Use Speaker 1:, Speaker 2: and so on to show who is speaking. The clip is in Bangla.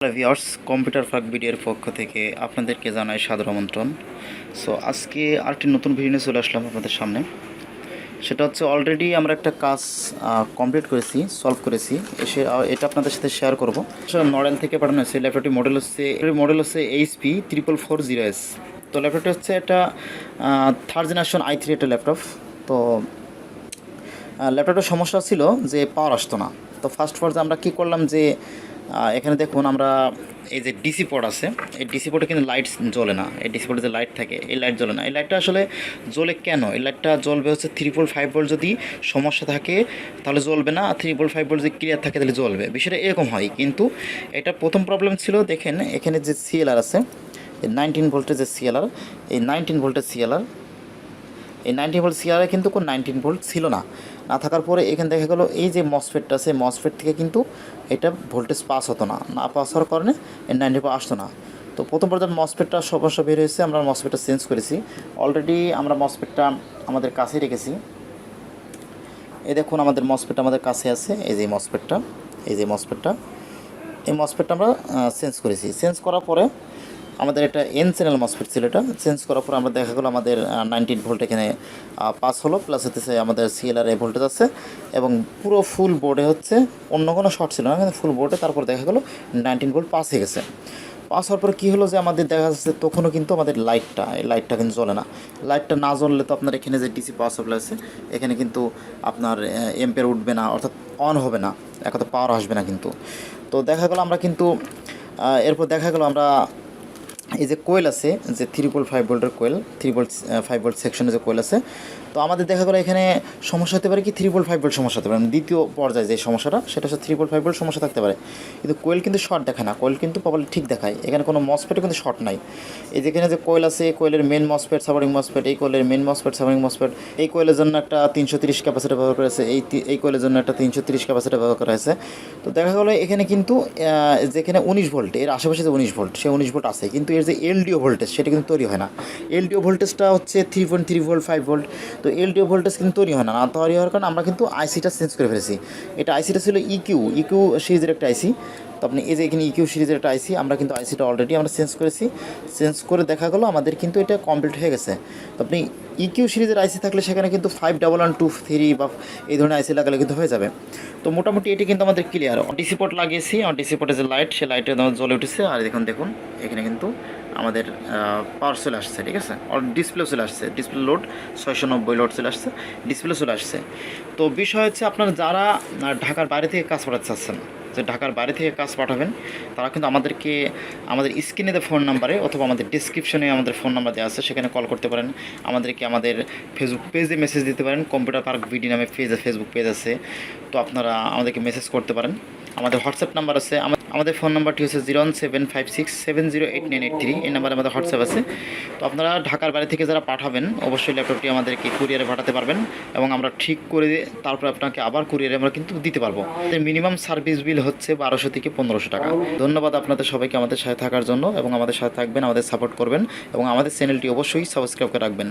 Speaker 1: হ্যালো ভিউয়ার্স, কম্পিউটার ফাঁক ভিডিওর পক্ষ থেকে আপনাদেরকে জানাই সাদর আমন্ত্রণ। সো আজকে আরেকটি নতুন ভিডিও নিয়ে চলে আসলাম আপনাদের সামনে। সেটা হচ্ছে অলরেডি আমরা একটা কাজ কমপ্লিট করেছি, সলভ করেছি। এটা আপনাদের সাথে শেয়ার করবো। নড়েল থেকে পাঠানো হয়েছে। ল্যাপটপটি মডেল হচ্ছে HP4440S। তো ল্যাপটপটি হচ্ছে এটা থার্ড জেনারেশন i3 একটা ল্যাপটপ। তো ল্যাপটপটার সমস্যা ছিল যে পাওয়ার আসতো না। তো ফার্স্ট পর্যায়ে আমরা কী করলাম যে এখানে দেখুন আমরা এই যে ডিসি পোর্ট আছে, এই ডিসি পোর্টে কিন্তু লাইট জ্বলে না। এই ডিসি পোর্টে যে লাইট থাকে এই লাইট জ্বলে না। এই লাইটটা আসলে জ্বলে কেন? এই লাইটটা জ্বলবে হচ্ছে 3.5 ভোল্ট যদি সমস্যা থাকে তাহলে জ্বলবে না, আর 3.5 ভোল্ট যদি ক্লিয়ার থাকে তাহলে জ্বলবে। বিষয়টা এরকম হয়। কিন্তু এটা প্রথম প্রবলেম ছিল, দেখেন এখানে যে সিএলআর আছে, এই 19 ভোল্টের যে সিএলআর, এই 19 ভোল্টের সিএলআর, এই 19 ভোল্ট সিআরে কিন্তু কোনো 19 ভোল্ট ছিল না। না থাকার পরে এখানে দেখা গেলো এই যে মসফেটটা আছে, মসফেট থেকে কিন্তু এটা ভোল্টেজ পাস হতো না। না পাস হওয়ার কারণে এই 90 ভোল্ট আসতো না। তো প্রথম পর্যায়ে মসফেটটা সমস্যা বের হয়েছে, আমরা মসফেটটা চেঞ্জ করেছি। অলরেডি আমরা মসফেটটা আমাদের কাছে রেখেছি। এই দেখুন আমাদের মসফেটটা আমাদের কাছে আছে। এই যে মসফেটটা, এই মসফেটটা আমরা চেঞ্জ করেছি। চেঞ্জ করার পরে আমাদের একটা এন চ্যানেল মসফেট ছিল, এটা চেঞ্জ করার পরে আমরা দেখা গেলো আমাদের 19 ভোল্ট এখানে পাস হলো, প্লাস হচ্ছে আমাদের সিএলআর এ ভোল্টেজ আছে, এবং পুরো ফুল বোর্ডে হচ্ছে অন্য কোনো শর্ট ছিল না, কিন্তু ফুল বোর্ডে তারপর দেখা গেলো 19 ভোল্ট পাস হয়ে গেছে। পাস হওয়ার পরে কী হলো যে আমাদের দেখা যাচ্ছে তখনও কিন্তু আমাদের এই লাইটটা কিন্তু জ্বলে না। লাইটটা না জ্বললে তো আপনার এখানে যে ডিসি পাওয়ার সাপ্লাই আছে এখানে কিন্তু আপনার এম্পেয়ার উঠবে না, অর্থাৎ অন হবে না, এক কথা পাওয়ার আসবে না কিন্তু। তো দেখা গেলো আমরা কিন্তু এরপর দেখা গেলো আমরা এই যে কোয়েল আছে, যে 3.5 ভোল্টের কোয়েল, 3.5 ভোল্ট সেকশনে যে কোয়েল আছে, তো আমাদের দেখা গেলো এখানে সমস্যা হতে পারে কি 3.5 ভোল্ট সমস্যা হতে পারে। দ্বিতীয় পর্যায়ে যে সমস্যাটা সেটা হচ্ছে 3.5 ভোল্ট সমস্যা থাকতে পারে। কিন্তু কোয়েল কিন্তু শর্ট দেখায় না, কোয়েল কিন্তু প্রপারলি ঠিক দেখায়। এখানে কোনো মসফেটে কিন্তু শর্ট নাই। এই যেখানে যে কোয়েল আছে, কোয়েলের মেন মসফেট, সাপোর্টিং মসফেট, এই কোয়েলের মেন মসফেট, সাপোর্টিং মসফেট, এই কোয়েলের জন্য একটা 330 ক্যাপাসিটি ব্যবহার করা হয়েছে, এই কোয়েলের জন্য একটা 330 ক্যাপাসিটি ব্যবহার করা হয়েছে। তো দেখা গেলো এখানে কিন্তু যেখানে 19 ভোল্ট, এর আশেপাশে যে 19 ভোল্ট, সে 19 ভোল্ট আছে, কিন্তু এর যে এলডিও ভোল্টেজ সেটা কিন্তু তৈরি হয় না। এলডিও ভোল্টেজটা হচ্ছে 3.3 ভোল্ট, 5 ভোল্ট। তো এলডিও ভোল্টেজ কিন্তু তৈরি হয় না। না তৈরি হওয়ার কারণে আমরা কিন্তু আইসিটা চেঞ্জ করে ফেলেছি। এটা আইসিটা ছিল ইকিউ সিরিজের একটা আইসি। তো আপনি এই যে এখানে ইকিউ সিরিজের একটা আইসি, আমরা কিন্তু আইসিটা অলরেডি আমরা চেঞ্জ করেছি। চেঞ্জ করে দেখা গেলো আমাদের কিন্তু এটা কমপ্লিট হয়ে গেছে। তো আপনি ইকিউ সিরিজের আইসি থাকলে সেখানে কিন্তু 5112 বা এই ধরনের আইসি লাগালে কিন্তু হয়ে যাবে। তো মোটামুটি এটি কিন্তু আমাদের ক্লিয়ার। ডিসি পোর্ট লাগিয়েছি, ডিসি পোর্টে যে লাইট, সে লাইটে আমাদের জ্বলে উঠেছে। আর দেখুন এখানে কিন্তু আমাদের পাওয়ার চলে আসছে, ঠিক আছে। আর ডিসপ্লে চলে আসছে, ডিসপ্লে লোড 690 লোড চলে আসছে, ডিসপ্লে চলে আসছে। তো বিষয় হচ্ছে আপনারা যারা ঢাকার বাইরে থেকে কাজ পাঠাতে চাচ্ছেন, যে ঢাকার বাইরে থেকে কাজ পাঠাবেন, তারা কিন্তু আমাদের স্ক্রিনে যে ফোন নাম্বারে অথবা আমাদের ডিসক্রিপশনে আমাদের ফোন নাম্বার দেওয়া আছে, সেখানে কল করতে পারেন। আমাদের ফেসবুক পেজে মেসেজ দিতে পারেন। কম্পিউটার পার্ক ভিডি নামে ফেসবুক পেজ আছে, তো আপনারা আমাদেরকে মেসেজ করতে পারেন। আমাদের হোয়াটসঅ্যাপ নাম্বার আছে, আমাদের ফোন নাম্বারটি হচ্ছে 01756708983। এই নাম্বারে আমাদের হোয়াটসঅ্যাপ আছে। তো আপনারা ঢাকার বাইরে থেকে যারা পাঠাবেন অবশ্যই ল্যাপটপটি আমাদেরকে কুরিয়ারে পাঠাতে পারবেন, এবং আমরা ঠিক করে তারপর আপনাকে আবার কুরিয়ারে আমরা কিন্তু দিতে পারবো। মিনিমাম সার্ভিস বিল হচ্ছে 1200 থেকে 1500 টাকা। ধন্যবাদ আপনাদের সবাইকে আমাদের সাথে থাকার জন্য, এবং আমাদের সাথে থাকবেন, আমাদের সাপোর্ট করবেন, এবং আমাদের চ্যানেলটি অবশ্যই সাবস্ক্রাইব করে রাখবেন।